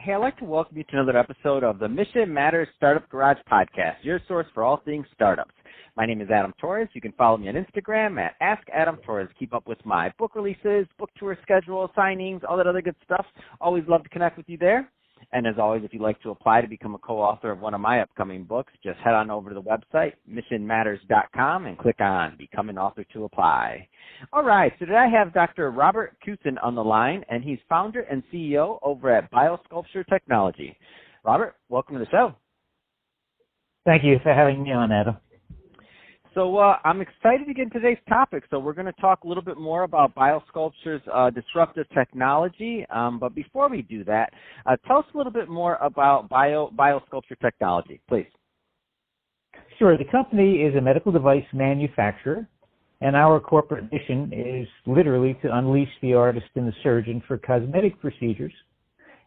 Hey, I'd like to welcome you to another episode of the Mission Matters Startup Garage Podcast, your source for all things startups. My name is Adam Torres. You can follow me on Instagram at AskAdamTorres. Keep up with my book releases, book tour schedule, signings, all that other good stuff. Always love to connect with you there. And as always, if you'd like to apply to become a co-author of one of my upcoming books, just head on over to the website, missionmatters.com, and click on Become an Author to apply. All right, so today I have Dr. Robert Cucin on the line, and he's founder and CEO over at BioSculpture Technology. Robert, welcome to the show. Thank you for having me on, Adam. So I'm excited to get into today's topic. So we're going to talk a little bit more about BioSculpture's disruptive technology. But before we do that, tell us a little bit more about BioSculpture Technology, please. Sure. The company is a medical device manufacturer, and our corporate mission is literally to unleash the artist and the surgeon for cosmetic procedures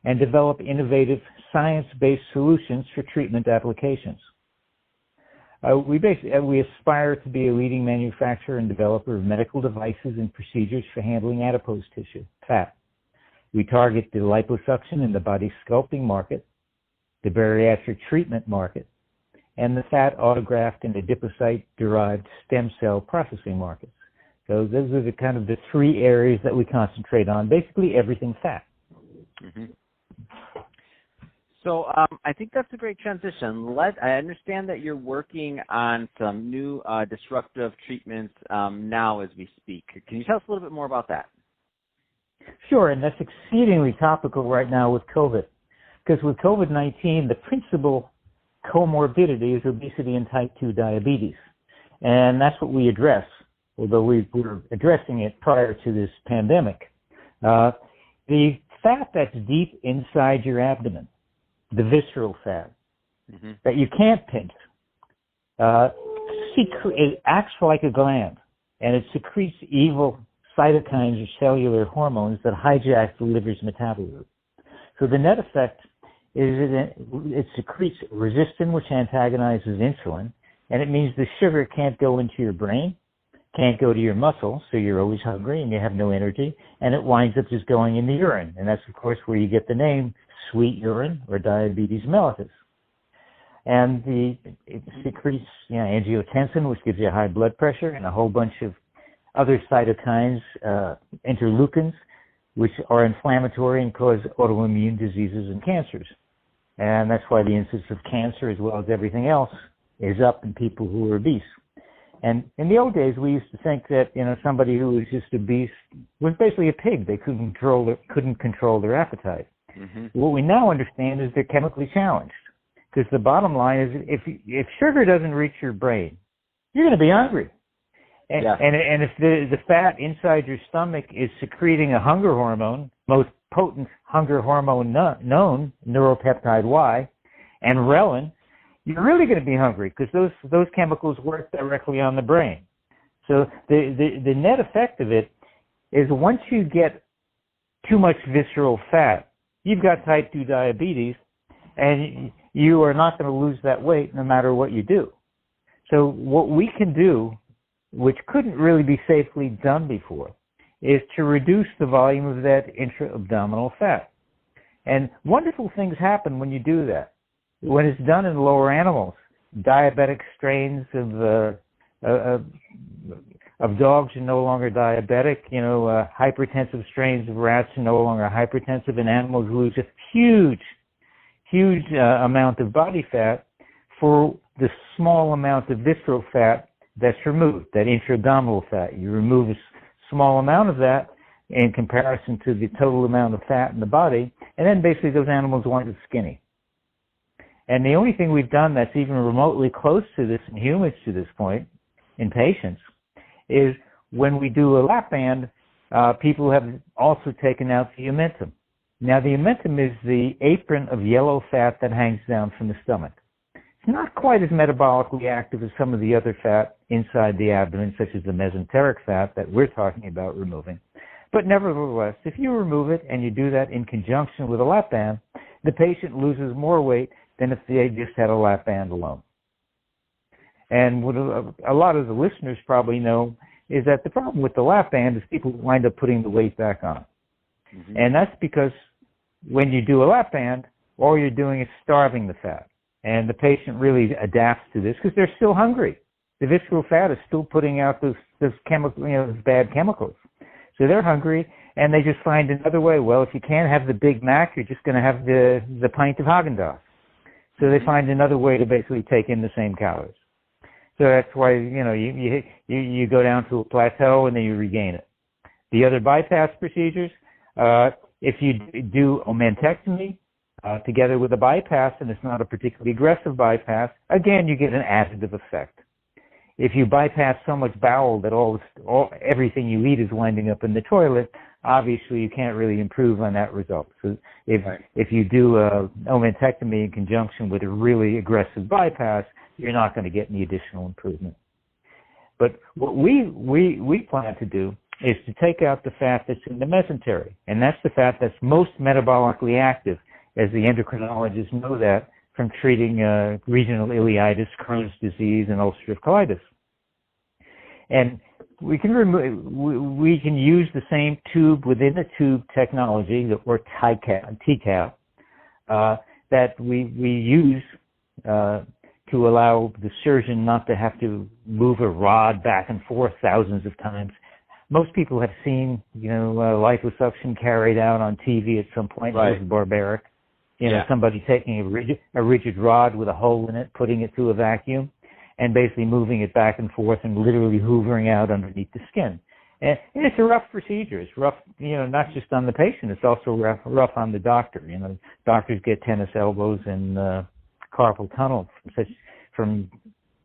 and develop innovative science-based solutions for treatment applications. We aspire to be a leading manufacturer and developer of medical devices and procedures for handling adipose tissue, fat. We target the liposuction and the body sculpting market, the bariatric treatment market, and the fat autograft and adipocyte-derived stem cell processing markets. So those are the three areas that we concentrate on, basically everything fat. Mm-hmm. So I think that's a great transition. I understand that you're working on some new disruptive treatments now as we speak. Can you tell us a little bit more about that? Sure, and that's exceedingly topical right now with COVID. Because with COVID-19, the principal comorbidity is obesity and type 2 diabetes. And that's what we address, although we were addressing it prior to this pandemic. The fat that's deep inside your abdomen, the visceral fat, that you can't pinch, it acts like a gland, and it secretes evil cytokines or cellular hormones that hijack the liver's metabolism. So the net effect is it secretes resistin, which antagonizes insulin, and it means the sugar can't go into your brain, can't go to your muscle, so you're always hungry and you have no energy, and it winds up just going in the urine. And that's, of course, where you get the name sweet urine or diabetes mellitus. And it secretes angiotensin, which gives you high blood pressure, and a whole bunch of other cytokines, interleukins, which are inflammatory and cause autoimmune diseases and cancers. And that's why the incidence of cancer, as well as everything else, is up in people who are obese. And in the old days, we used to think that somebody who was just obese was basically a pig. They couldn't control their appetite. Mm-hmm. What we now understand is they're chemically challenged. Because the bottom line is, if sugar doesn't reach your brain, you're going to be hungry. And, and if the fat inside your stomach is secreting a hunger hormone, most potent hunger hormone known, neuropeptide Y, and ghrelin, you're really going to be hungry because those chemicals work directly on the brain. So the net effect of it is once you get too much visceral fat, you've got type 2 diabetes, and you are not going to lose that weight no matter what you do. So what we can do, which couldn't really be safely done before, is to reduce the volume of that intra-abdominal fat. And wonderful things happen when you do that. When it's done in lower animals, diabetic strains of dogs are no longer diabetic. Hypertensive strains of rats are no longer hypertensive, and animals lose a huge amount of body fat for the small amount of visceral fat that's removed, that intra-abdominal fat. You remove a small amount of that in comparison to the total amount of fat in the body, and then basically those animals wind up skinny. And the only thing we've done that's even remotely close to this in humans to this point, in patients, is when we do a lap band, people have also taken out the omentum. Now, the omentum is the apron of yellow fat that hangs down from the stomach. It's not quite as metabolically active as some of the other fat inside the abdomen, such as the mesenteric fat that we're talking about removing. But nevertheless, if you remove it and you do that in conjunction with a lap band, the patient loses more weight than if they just had a lap band alone. And what a lot of the listeners probably know is that the problem with the lap band is people wind up putting the weight back on. Mm-hmm. And that's because when you do a lap band, all you're doing is starving the fat. And the patient really adapts to this because they're still hungry. The visceral fat is still putting out those chemical, those bad chemicals. So they're hungry, and they just find another way. Well, if you can't have the Big Mac, you're just going to have the pint of Haagen-Dazs. So they find another way to basically take in the same calories. So that's why, you go down to a plateau and then you regain it. The other bypass procedures, if you do omentectomy together with a bypass, and it's not a particularly aggressive bypass, again, you get an additive effect. If you bypass so much bowel that everything you eat is winding up in the toilet, obviously you can't really improve on that result. So if you do omentectomy in conjunction with a really aggressive bypass, you're not going to get any additional improvement. But what we plan to do is to take out the fat that's in the mesentery, and that's the fat that's most metabolically active, as the endocrinologists know that from treating regional ileitis, Crohn's disease, and ulcerative colitis. And we can use the same tube within a tube technology, or TCAP, that we use to allow the surgeon not to have to move a rod back and forth thousands of times. Most people have seen, liposuction carried out on TV at some point. Right. It was barbaric. Somebody taking a rigid rod with a hole in it, putting it through a vacuum, and basically moving it back and forth and literally hoovering out underneath the skin. And it's a rough procedure. It's rough, not just on the patient. It's also rough on the doctor. Doctors get tennis elbows and carpal tunnel from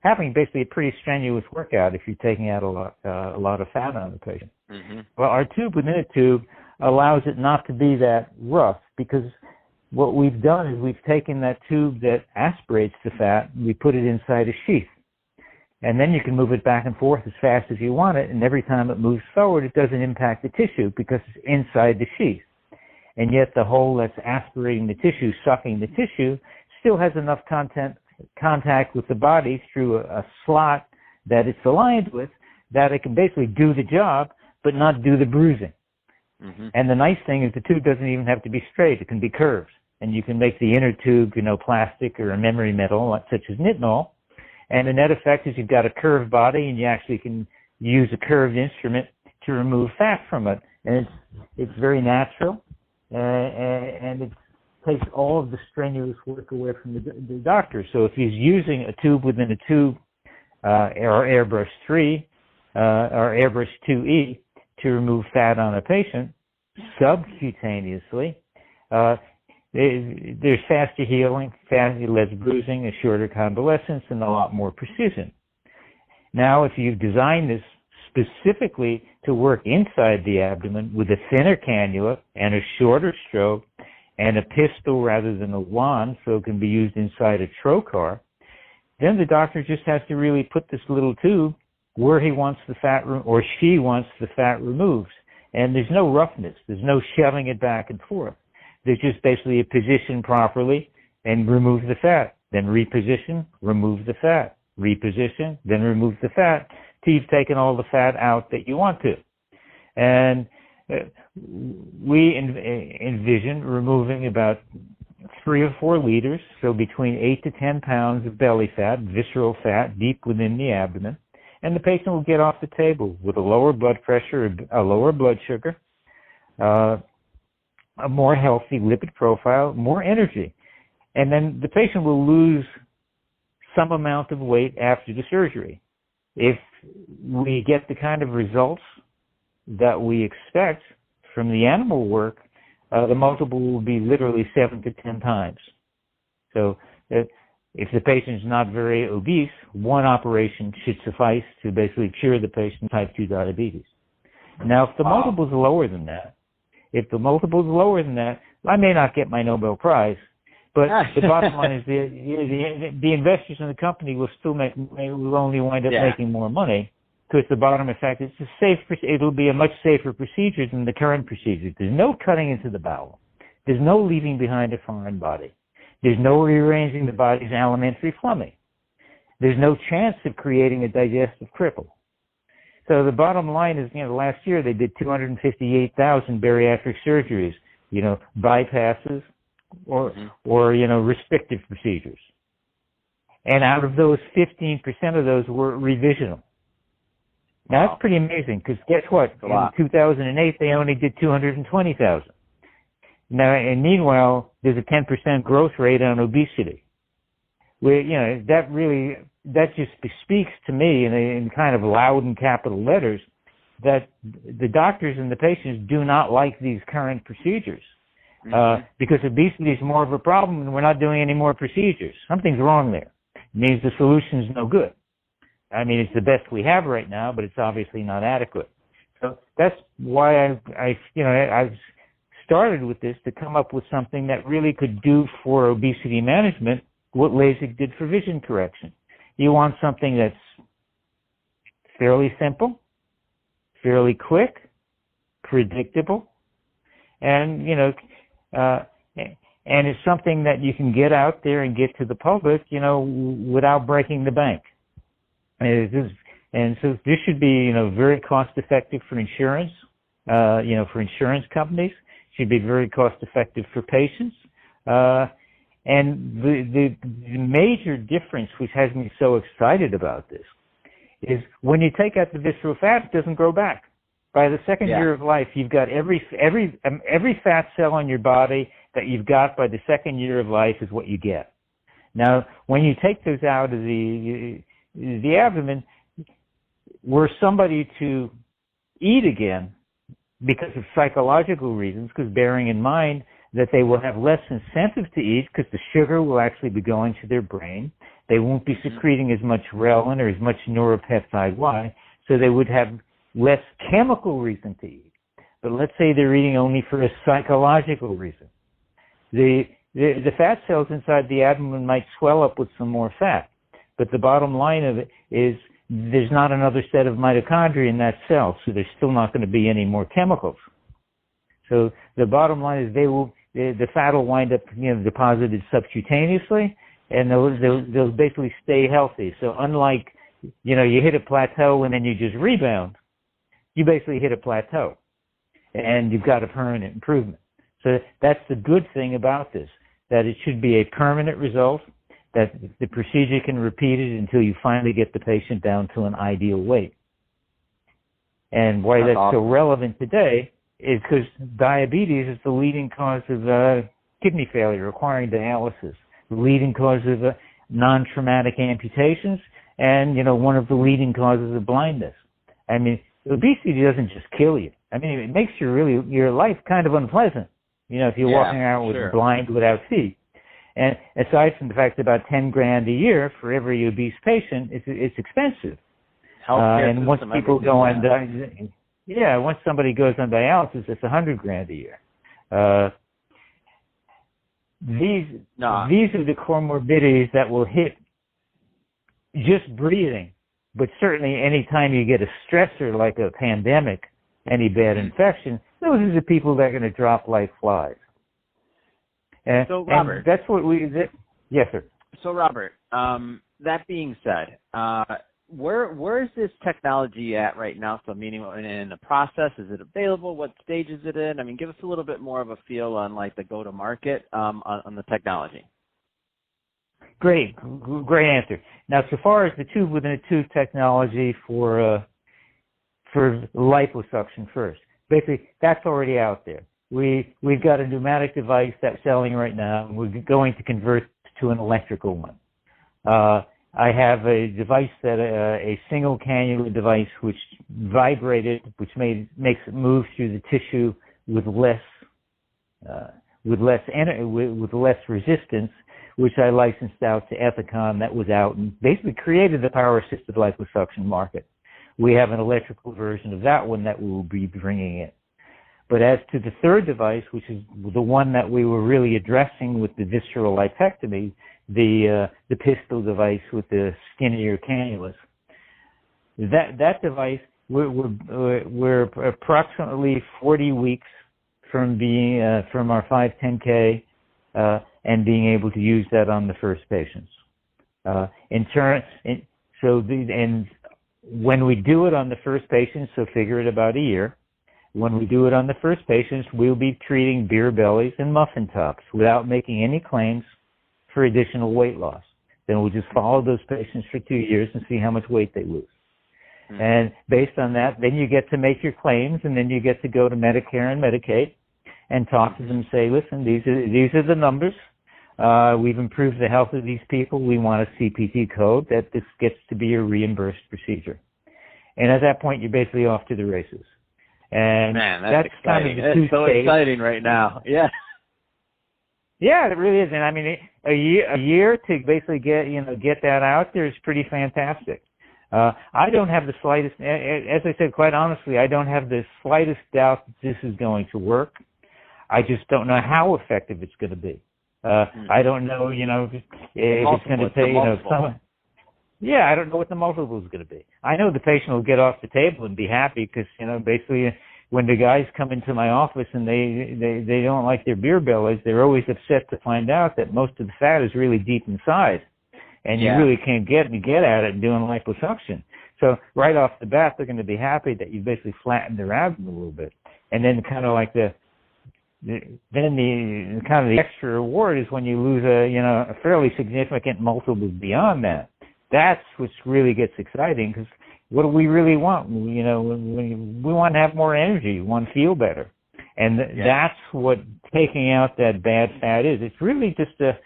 having basically a pretty strenuous workout if you're taking out a lot of fat on the patient. Mm-hmm. Well, our tube within a tube allows it not to be that rough, because what we've done is we've taken that tube that aspirates the fat and we put it inside a sheath. And then you can move it back and forth as fast as you want it, and every time it moves forward, it doesn't impact the tissue because it's inside the sheath. And yet the hole that's aspirating the tissue, sucking the tissue, still has enough contact with the body through a slot that it's aligned with, that it can basically do the job, but not do the bruising. Mm-hmm. And the nice thing is the tube doesn't even have to be straight. It can be curved. And you can make the inner tube, plastic or a memory metal, such as nitinol. And the net effect is you've got a curved body, and you actually can use a curved instrument to remove fat from it. And it's very natural, and it takes all of the strenuous work away from the doctor. So if he's using a tube within a tube, or Airbrush 3, or Airbrush 2E, to remove fat on a patient subcutaneously, there's faster healing, less bruising, a shorter convalescence, and a lot more precision. Now, if you've designed this specifically to work inside the abdomen with a thinner cannula and a shorter stroke and a pistol rather than a wand, so it can be used inside a trocar, then the doctor just has to really put this little tube where he wants the fat, or she wants the fat removed. And there's no roughness. There's no shoving it back and forth. There's just basically a position properly and remove the fat. Then reposition, remove the fat. Reposition, then remove the fat till you've taken all the fat out that you want to. And we envision removing about 3 or 4 liters, so between 8 to 10 pounds of belly fat, visceral fat, deep within the abdomen. And the patient will get off the table with a lower blood pressure, a lower blood sugar, a more healthy lipid profile, more energy. And then the patient will lose some amount of weight after the surgery. If we get the kind of results that we expect from the animal work, the multiple will be literally 7 to 10 times. So if the patient is not very obese, one operation should suffice to basically cure the patient type 2 diabetes. Now, if the multiple is lower than that, I may not get my Nobel Prize, but the bottom line is the investors in the company will only wind up making more money, because the bottom effect is it'll be a much safer procedure than the current procedure. There's no cutting into the bowel. There's no leaving behind a foreign body. There's no rearranging the body's alimentary plumbing. There's no chance of creating a digestive cripple. So the bottom line is, last year they did 258,000 bariatric surgeries bypasses or restrictive procedures. And out of those, 15% of those were revisional. Now, that's pretty amazing, because guess what? In 2008, they only did 220,000. Now, and meanwhile, there's a 10% growth rate on obesity. That just speaks to me in kind of loud and capital letters that the doctors and the patients do not like these current procedures. Because obesity is more of a problem and we're not doing any more procedures. Something's wrong there. It means the solution's no good. I mean, it's the best we have right now, but it's obviously not adequate. So that's why I've started with this, to come up with something that really could do for obesity management what LASIK did for vision correction. You want something that's fairly simple, fairly quick, predictable, and and it's something that you can get out there and get to the public, without breaking the bank. And so this should be, very cost effective for insurance, for insurance companies. It should be very cost effective for patients. And the major difference, which has me so excited about this, is when you take out the visceral fat, it doesn't grow back. By the second year of life, you've got every fat cell on your body that you've got by the second year of life is what you get. Now, when you take those out of the abdomen, were somebody to eat again because of psychological reasons, because bearing in mind that they will have less incentive to eat because the sugar will actually be going to their brain. They won't be secreting as much ghrelin or as much neuropeptide Y, so they would have less chemical reason to eat. But let's say they're eating only for a psychological reason. The fat cells inside the abdomen might swell up with some more fat, but the bottom line of it is there's not another set of mitochondria in that cell, so there's still not going to be any more chemicals. So the bottom line is the fat will wind up deposited subcutaneously, and they'll basically stay healthy. So unlike you hit a plateau and then you just rebound, you basically hit a plateau, and you've got a permanent improvement. So that's the good thing about this, that it should be a permanent result, that the procedure can repeat it until you finally get the patient down to an ideal weight. And why that's awesome. So relevant today is because diabetes is the leading cause of kidney failure requiring dialysis, the leading cause of non-traumatic amputations, and, one of the leading causes of blindness. I mean, obesity doesn't just kill you. I mean, it makes your life kind of unpleasant, if you're walking around blind without feet. And aside from the fact that about $10,000 a year for every obese patient, it's expensive. And once people go on once somebody goes on dialysis, it's $100,000 a year. These are the comorbidities that will hit just breathing, but certainly any time you get a stressor like a pandemic, any bad infection, those are the people that are going to drop like flies. So, Robert, and that's what yes, sir. So, Robert, that being said, where is this technology at right now? So, meaning in the process, is it available? What stage is it in? I mean, give us a little bit more of a feel on like the go-to-market on the technology. Great answer. Now, so far as the tube within a tube technology for liposuction first, basically that's already out there. We've got a pneumatic device that's selling right now, and we're going to convert to an electrical one. I have a device that a single cannula device which vibrated, which makes it move through the tissue with less resistance, which I licensed out to Ethicon. That was out and basically created the power-assisted liposuction market. We have an electrical version of that one that we will be bringing in. But as to the third device, which is the one that we were really addressing with the visceral lipectomy, the pistol device with the skinnier cannulas, that device, we're approximately 40 weeks from our 510K and being able to use that on the first patients. When we do it on the first patient, so figure it about a year, When we do it on the first patients, we'll be treating beer bellies and muffin tops without making any claims for additional weight loss. Then we'll just follow those patients for 2 years and see how much weight they lose. Mm-hmm. And based on that, then you get to make your claims, and then you get to go to Medicare and Medicaid and talk to them and say, listen, these are the numbers. We've improved the health of these people. We want a CPT code that this gets to be a reimbursed procedure. And at that point, you're basically off to the races. And man, that's exciting. Kind of the it's so exciting right now. Yeah. Yeah, it really is. And I mean, a year to basically get that out there is pretty fantastic. I don't have the slightest, as I said, quite honestly, I don't have the slightest doubt that this is going to work. I just don't know how effective it's going to be. I don't know, if it's going to take, yeah, I don't know what the multiple is going to be. I know the patient will get off the table and be happy because, basically when the guys come into my office and they don't like their beer bellies, they're always upset to find out that most of the fat is really deep inside. And you really can't get at it doing liposuction. So right off the bat, they're going to be happy that you basically flattened their abdomen a little bit. And then kind of like the extra reward is when you lose a fairly significant multiple beyond that. That's what really gets exciting because what do we really want? We want to have more energy. We want to feel better. And that's what taking out that bad fat is. It's really just a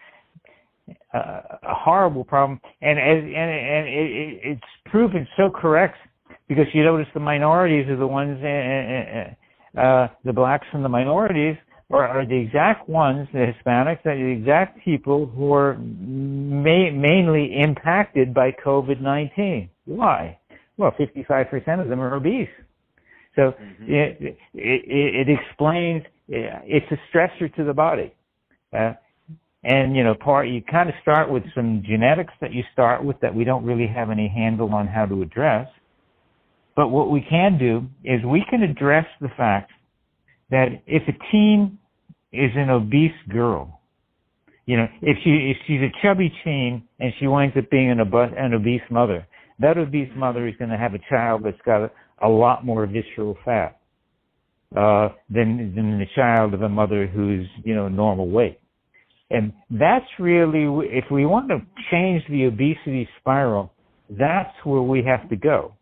horrible problem, and it's proven so correct because you notice the minorities are the ones, the blacks and the minorities are the exact ones, the Hispanics, are the exact people who are mainly impacted by COVID-19. Why? Well, 55% of them are obese. So it explains, it's a stressor to the body. And, you kind of start with some genetics that you start with that we don't really have any handle on how to address. But what we can do is we can address the fact that if a teen is an obese girl, if she's a chubby teen and she winds up being an obese mother, that obese mother is going to have a child that's got a lot more visceral fat than the child of a mother who's, normal weight. And that's really, if we want to change the obesity spiral, that's where we have to go.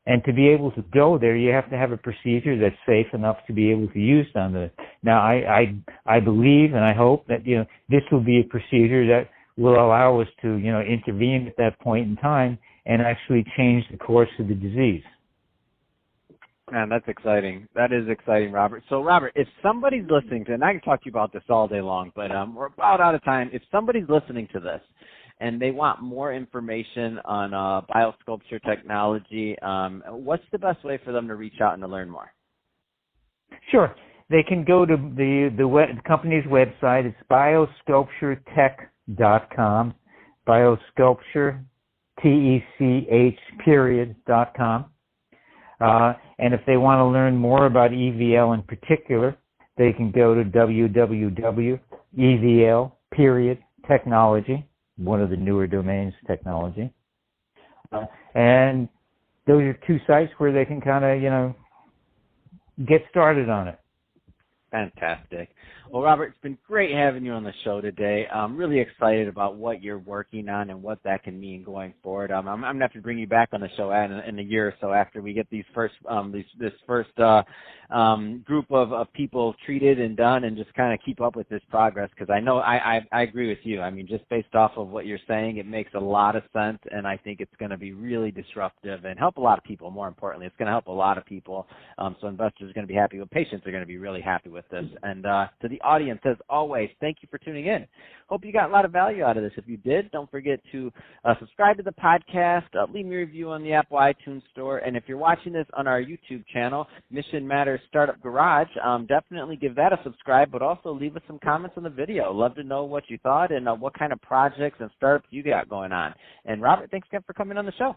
And to be able to go there, you have to have a procedure that's safe enough to be able to use on the. Now, I believe and I hope that this will be a procedure that will allow us to intervene at that point in time and actually change the course of the disease. Man, that's exciting. That is exciting, Robert. So, Robert, if somebody's listening to, and I can talk to you about this all day long, but we're about out of time. If somebody's listening to this and they want more information on BioSculpture Technology, what's the best way for them to reach out and to learn more? Sure. They can go to the company's website. It's biosculpturetech.com, biosculpture, TECH.com. And if they want to learn more about EVL in particular, they can go to www.evl.technology, one of the newer domains, technology. And those are two sites where they can kind of, get started on it. Fantastic. Well, Robert, it's been great having you on the show today. I'm really excited about what you're working on and what that can mean going forward. I'm going to have to bring you back on the show in a year or so after we get this first group of people treated and done, and just kind of keep up with this progress, because I know I agree with you. I mean, just based off of what you're saying, it makes a lot of sense, and I think it's going to be really disruptive and help a lot of people. More importantly, it's going to help a lot of people. So investors are going to be happy with, patients are going to be really happy with this. And to the audience, as always, thank you for tuning in. Hope you got a lot of value out of this. If you did, don't forget to subscribe to the podcast, leave me a review on the Apple iTunes Store, and if you're watching this on our YouTube channel, Mission Matters Startup Garage, definitely give that a subscribe, but also leave us some comments on the video. Love to know what you thought and what kind of projects and startups you got going on. And Robert, thanks again for coming on the show.